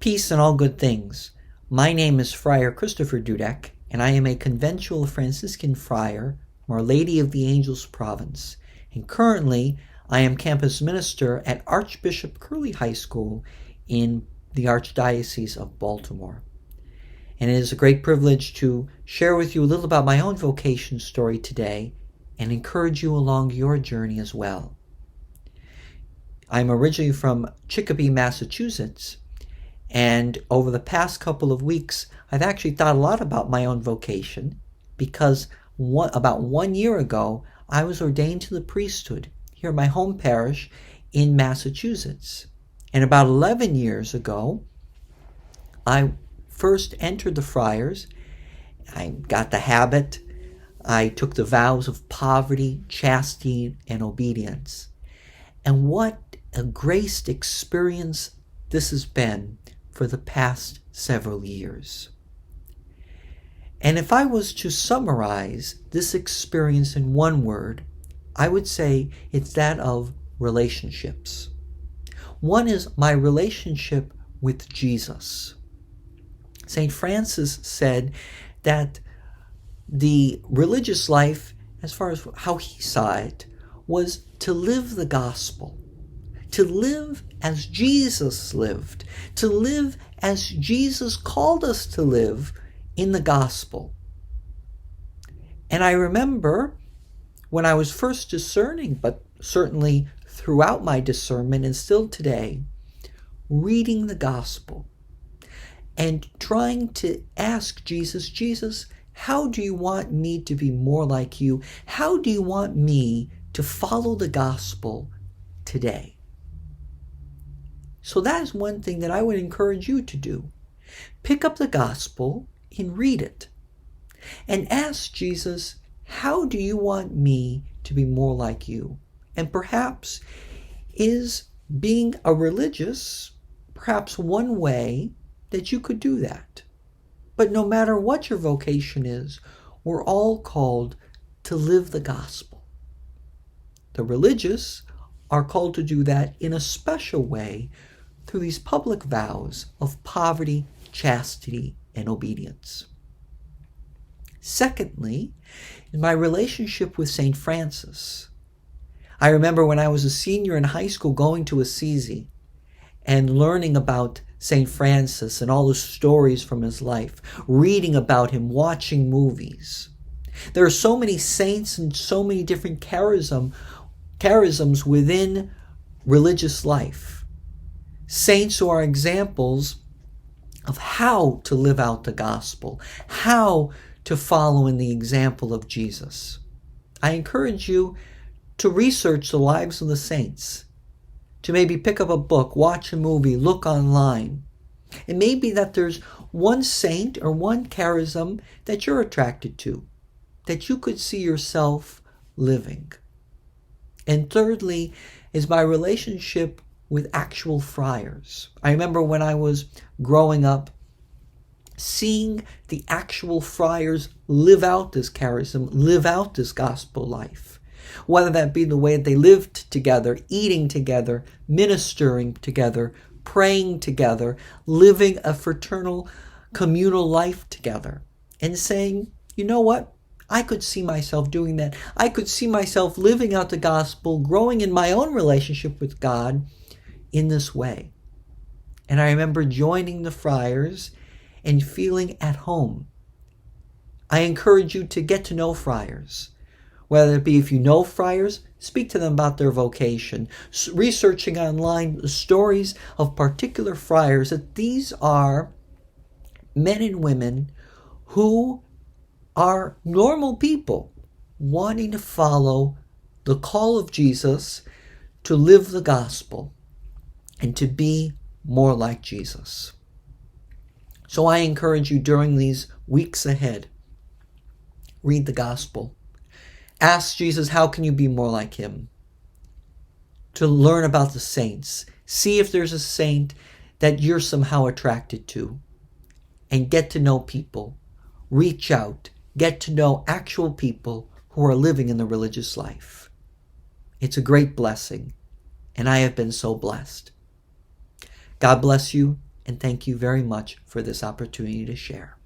Peace and all good things. My name is Friar Christopher Dudek, and I am a conventual Franciscan friar from Our Lady of the Angels Province. And currently, I am campus minister at Archbishop Curley High School in the Archdiocese of Baltimore. And it is a great privilege to share with you a little about my own vocation story today and encourage you along your journey as well. I'm originally from Chicopee, Massachusetts, and over the past couple of weeks, I've actually thought a lot about my own vocation because about 1 year ago, I was ordained to the priesthood here in my home parish in Massachusetts. And about 11 years ago, I first entered the friars. I got the habit. I took the vows of poverty, chastity, and obedience. And what a graced experience this has been for the past several years. And if I was to summarize this experience in one word, I would say it's that of relationships. One is my relationship with Jesus. St. Francis said that the religious life, as far as how he saw it, was to live the gospel. To live as Jesus lived, to live as Jesus called us to live in the gospel. And I remember when I was first discerning, but certainly throughout my discernment and still today, reading the gospel and trying to ask Jesus, how do you want me to be more like you? How do you want me to follow the gospel today? So that is one thing that I would encourage you to do. Pick up the gospel and read it. And ask Jesus, how do you want me to be more like you? And perhaps is being a religious, perhaps one way that you could do that. But no matter what your vocation is, we're all called to live the gospel. The religious are called to do that in a special way through these public vows of poverty, chastity, and obedience. Secondly, in my relationship with St. Francis. I remember when I was a senior in high school going to Assisi and learning about St. Francis and all the stories from his life, reading about him, watching movies. There are so many saints and so many different charisms within religious life. Saints who are examples of how to live out the gospel, how to follow in the example of Jesus. I encourage you to research the lives of the saints, to maybe pick up a book, watch a movie, look online. It may be that there's one saint or one charism that you're attracted to, that you could see yourself living. And thirdly is my relationship with actual friars. I remember when I was growing up, seeing the actual friars live out this charism, live out this gospel life. Whether that be the way that they lived together, eating together, ministering together, praying together, living a fraternal, communal life together, and saying, you know what? I could see myself doing that. I could see myself living out the gospel, growing in my own relationship with God in this way. And I remember joining the friars and feeling at home. I encourage you to get to know friars. Whether it be if you know friars, speak to them about their vocation. Researching online the stories of particular friars, that these are men and women who are normal people wanting to follow the call of Jesus to live the gospel and to be more like Jesus. So I encourage you during these weeks ahead, read the gospel. Ask Jesus, how can you be more like him? To learn about the saints. See if there's a saint that you're somehow attracted to. And get to know people. Reach out. Get to know actual people who are living in the religious life. It's a great blessing. And I have been so blessed. God bless you and thank you very much for this opportunity to share.